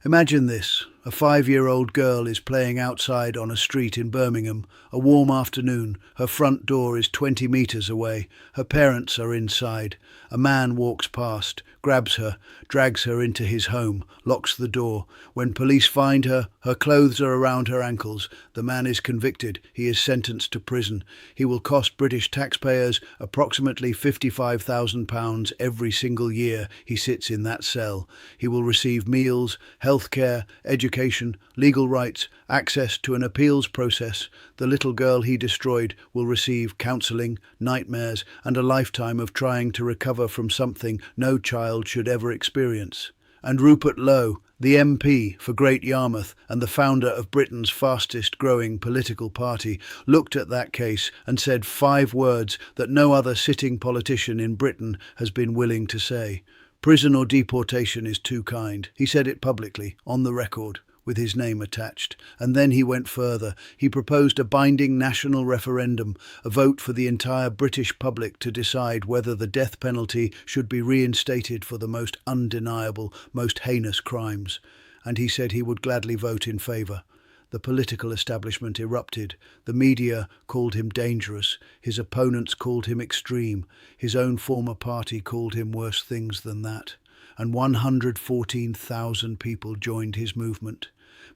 Imagine this. A 5-year-old girl is playing outside on a street in Birmingham. A warm afternoon. Her front door is 20 metres away. Her parents are inside. A man walks past, grabs her, drags her into his home, locks the door. When police find her, her clothes are around her ankles. The man is convicted. He is sentenced to prison. He will cost British taxpayers approximately £55,000 every single year he sits in that cell. He will receive meals, healthcare, education, legal rights, access to an appeals process. The little girl he destroyed will receive counselling, nightmares, and a lifetime of trying to recover from something no child should ever experience. And Rupert Lowe, the MP for Great Yarmouth and the founder of Britain's fastest growing political party, looked at that case and said 5 words that no other sitting politician in Britain has been willing to say. Prison or deportation is too kind. He said it publicly, on the record, with his name attached. And then he went further. He proposed a binding national referendum, a vote for the entire British public to decide whether the death penalty should be reinstated for the most undeniable, most heinous crimes. And he said he would gladly vote in favour. The political establishment erupted. The media called him dangerous. His opponents called him extreme. His own former party called him worse things than that. And 114,000 people joined his movement.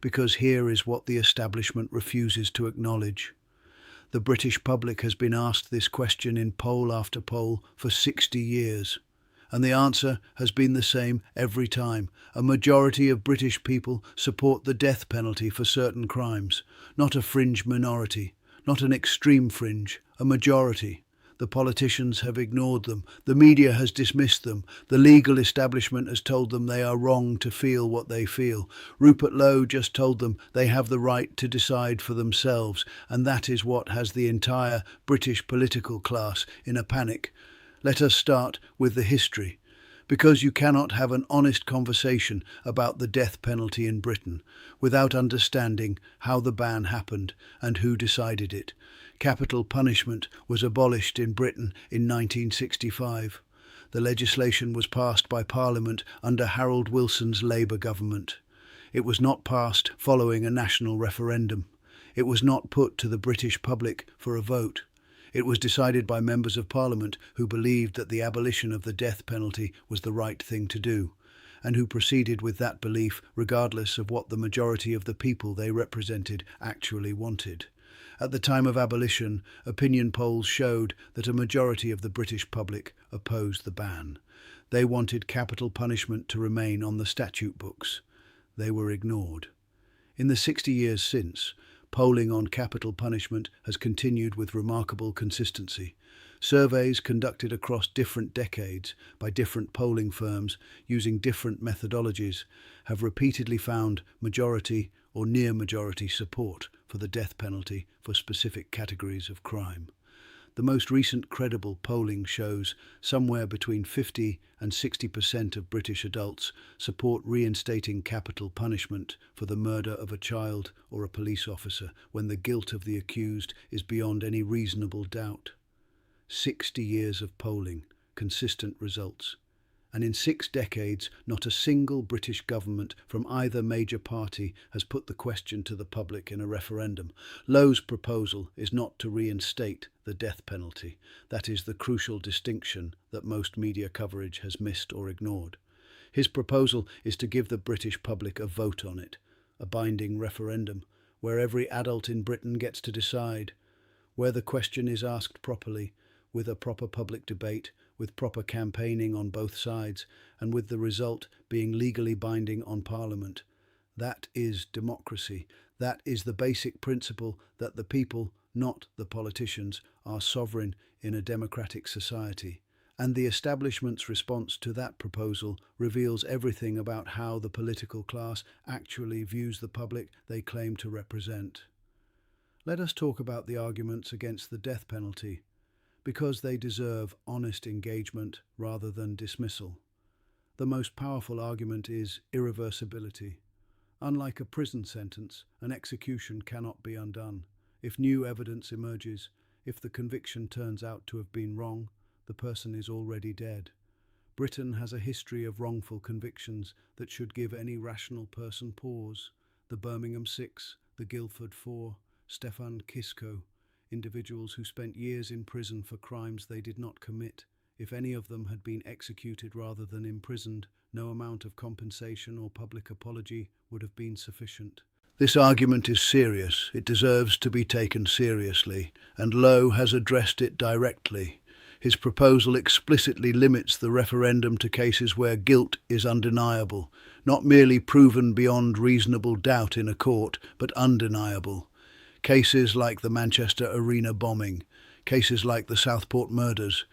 Because here is what the establishment refuses to acknowledge. The British public has been asked this question in poll after poll for 60 years. And the answer has been the same every time. A majority of British people support the death penalty for certain crimes. Not a fringe minority, not an extreme fringe, a majority. The politicians have ignored them. The media has dismissed them. The legal establishment has told them they are wrong to feel what they feel. Rupert Lowe just told them they have the right to decide for themselves, and that is what has the entire British political class in a panic. Let us start with the history, because you cannot have an honest conversation about the death penalty in Britain without understanding how the ban happened and who decided it. Capital punishment was abolished in Britain in 1965. The legislation was passed by Parliament under Harold Wilson's Labour government. It was not passed following a national referendum. It was not put to the British public for a vote. It was decided by members of Parliament who believed that the abolition of the death penalty was the right thing to do, and who proceeded with that belief regardless of what the majority of the people they represented actually wanted. At the time of abolition, opinion polls showed that a majority of the British public opposed the ban. They wanted capital punishment to remain on the statute books. They were ignored. In the 60 years since, polling on capital punishment has continued with remarkable consistency. Surveys conducted across different decades by different polling firms using different methodologies have repeatedly found majority or near majority support for the death penalty for specific categories of crime. The most recent credible polling shows somewhere between 50 and 60% of British adults support reinstating capital punishment for the murder of a child or a police officer when the guilt of the accused is beyond any reasonable doubt. 60 years of polling, consistent results. And in 6 decades, not a single British government from either major party has put the question to the public in a referendum. Lowe's proposal is not to reinstate the death penalty. That is the crucial distinction that most media coverage has missed or ignored. His proposal is to give the British public a vote on it, a binding referendum, where every adult in Britain gets to decide, where the question is asked properly, with a proper public debate, with proper campaigning on both sides, and with the result being legally binding on Parliament. That is democracy. That is the basic principle that the people, not the politicians, are sovereign in a democratic society. And the establishment's response to that proposal reveals everything about how the political class actually views the public they claim to represent. Let us talk about the arguments against the death penalty, because they deserve honest engagement rather than dismissal. The most powerful argument is irreversibility. Unlike a prison sentence, an execution cannot be undone. If new evidence emerges, if the conviction turns out to have been wrong, the person is already dead. Britain has a history of wrongful convictions that should give any rational person pause. The Birmingham Six, the Guildford Four, Stefan Kisko, individuals who spent years in prison for crimes they did not commit. If any of them had been executed rather than imprisoned, no amount of compensation or public apology would have been sufficient. This argument is serious, it deserves to be taken seriously, and Lowe has addressed it directly. His proposal explicitly limits the referendum to cases where guilt is undeniable, not merely proven beyond reasonable doubt in a court, but undeniable. Cases like the Manchester Arena bombing, cases like the Southport murders,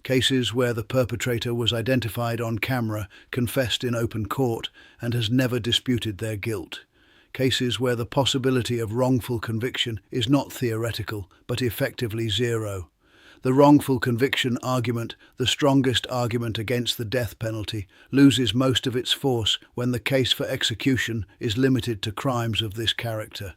cases where the perpetrator was identified on camera, confessed in open court, and has never disputed their guilt. Cases where the possibility of wrongful conviction is not theoretical, but effectively zero. The wrongful conviction argument, the strongest argument against the death penalty, loses most of its force when the case for execution is limited to crimes of this character.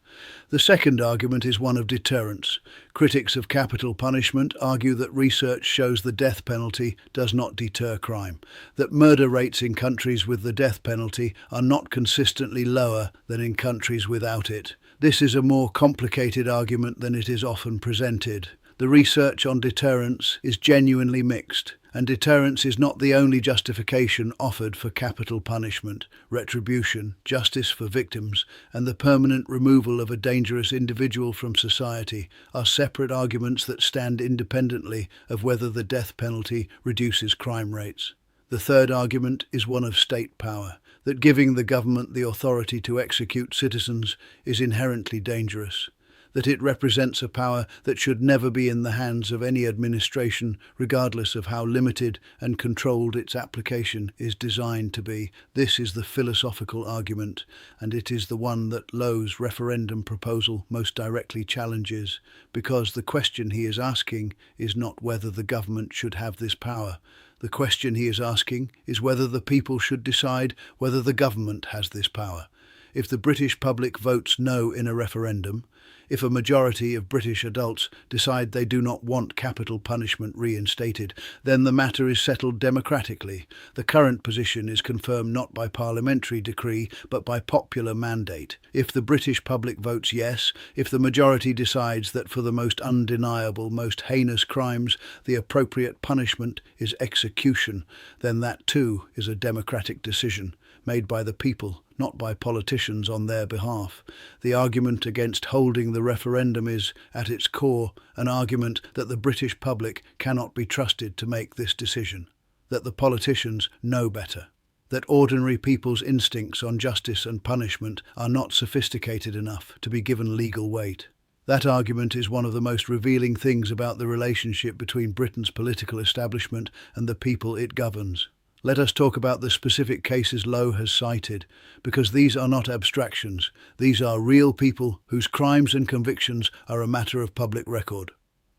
The second argument is one of deterrence. Critics of capital punishment argue that research shows the death penalty does not deter crime, that murder rates in countries with the death penalty are not consistently lower than in countries without it. This is a more complicated argument than it is often presented. The research on deterrence is genuinely mixed, and deterrence is not the only justification offered for capital punishment. Retribution, justice for victims, and the permanent removal of a dangerous individual from society are separate arguments that stand independently of whether the death penalty reduces crime rates. The third argument is one of state power, that giving the government the authority to execute citizens is inherently dangerous, that it represents a power that should never be in the hands of any administration, regardless of how limited and controlled its application is designed to be. This is the philosophical argument, and it is the one that Lowe's referendum proposal most directly challenges, because the question he is asking is not whether the government should have this power. The question he is asking is whether the people should decide whether the government has this power. If the British public votes no in a referendum, if a majority of British adults decide they do not want capital punishment reinstated, then the matter is settled democratically. The current position is confirmed not by parliamentary decree, but by popular mandate. If the British public votes yes, if the majority decides that for the most undeniable, most heinous crimes, the appropriate punishment is execution, then that too is a democratic decision, made by the people, not by politicians on their behalf. The argument against holding the referendum is, at its core, an argument that the British public cannot be trusted to make this decision, that the politicians know better, that ordinary people's instincts on justice and punishment are not sophisticated enough to be given legal weight. That argument is one of the most revealing things about the relationship between Britain's political establishment and the people it governs. Let us talk about the specific cases Lowe has cited, because these are not abstractions. These are real people whose crimes and convictions are a matter of public record.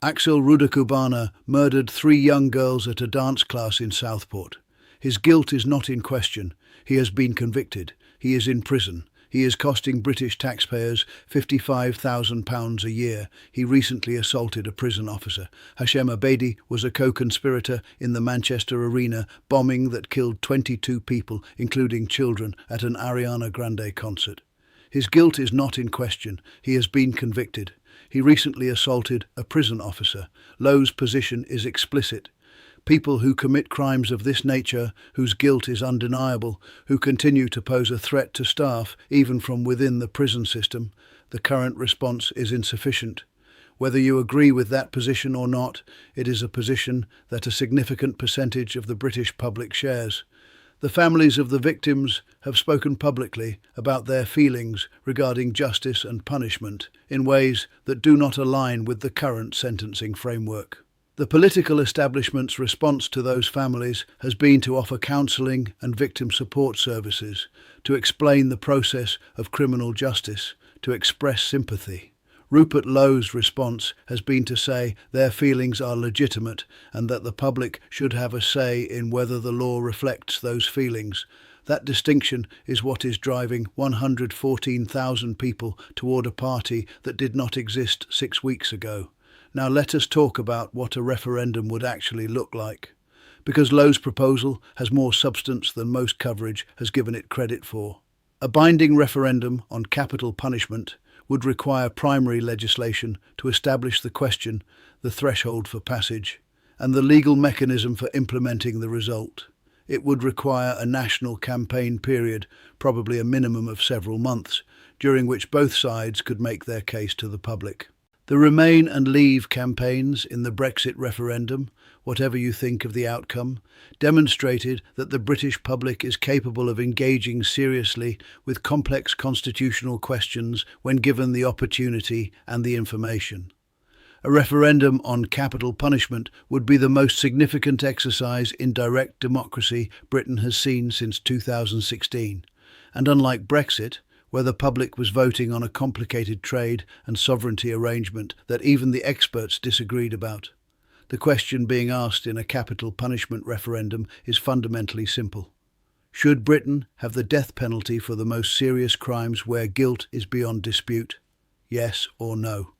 Axel Rudakubana murdered 3 young girls at a dance class in Southport. His guilt is not in question. He has been convicted. He is in prison. He is costing British taxpayers £55,000 a year. He recently assaulted a prison officer. Hashem Abedi was a co-conspirator in the Manchester Arena bombing that killed 22 people, including children, at an Ariana Grande concert. His guilt is not in question. He has been convicted. He recently assaulted a prison officer. Lowe's position is explicit. People who commit crimes of this nature, whose guilt is undeniable, who continue to pose a threat to staff, even from within the prison system, the current response is insufficient. Whether you agree with that position or not, it is a position that a significant percentage of the British public shares. The families of the victims have spoken publicly about their feelings regarding justice and punishment in ways that do not align with the current sentencing framework. The political establishment's response to those families has been to offer counselling and victim support services, to explain the process of criminal justice, to express sympathy. Rupert Lowe's response has been to say their feelings are legitimate and that the public should have a say in whether the law reflects those feelings. That distinction is what is driving 114,000 people toward a party that did not exist 6 weeks ago. Now let us talk about what a referendum would actually look like. because Lowe's proposal has more substance than most coverage has given it credit for. A binding referendum on capital punishment would require primary legislation to establish the question, the threshold for passage, and the legal mechanism for implementing the result. It would require a national campaign period, probably a minimum of several months, during which both sides could make their case to the public. The Remain and Leave campaigns in the Brexit referendum, whatever you think of the outcome, demonstrated that the British public is capable of engaging seriously with complex constitutional questions when given the opportunity and the information. A referendum on capital punishment would be the most significant exercise in direct democracy Britain has seen since 2016, and unlike Brexit, where the public was voting on a complicated trade and sovereignty arrangement that even the experts disagreed about, the question being asked in a capital punishment referendum is fundamentally simple. Should Britain have the death penalty for the most serious crimes where guilt is beyond dispute? Yes or no?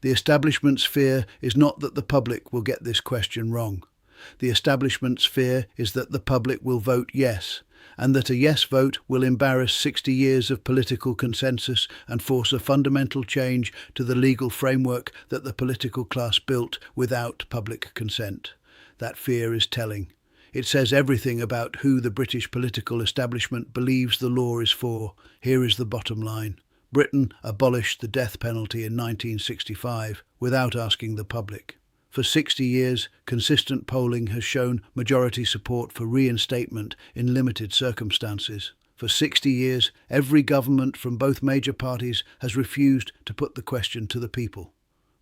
The establishment's fear is not that the public will get this question wrong. The establishment's fear is that the public will vote yes, and that a yes vote will embarrass 60 years of political consensus and force a fundamental change to the legal framework that the political class built without public consent. That fear is telling. It says everything about who the British political establishment believes the law is for. Here is the bottom line. Britain abolished the death penalty in 1965 without asking the public. For 60 years, consistent polling has shown majority support for reinstatement in limited circumstances. For 60 years, every government from both major parties has refused to put the question to the people.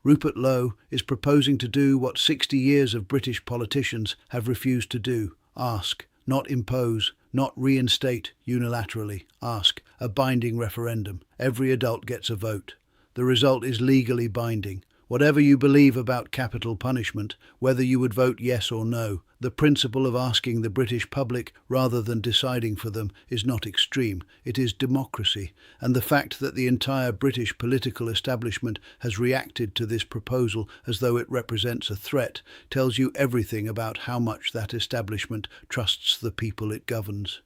Rupert Lowe is proposing to do what 60 years of British politicians have refused to do: ask, not impose, not reinstate unilaterally. Ask, a binding referendum. Every adult gets a vote. The result is legally binding. Whatever you believe about capital punishment, whether you would vote yes or no, the principle of asking the British public rather than deciding for them is not extreme. It is democracy, and the fact that the entire British political establishment has reacted to this proposal as though it represents a threat tells you everything about how much that establishment trusts the people it governs.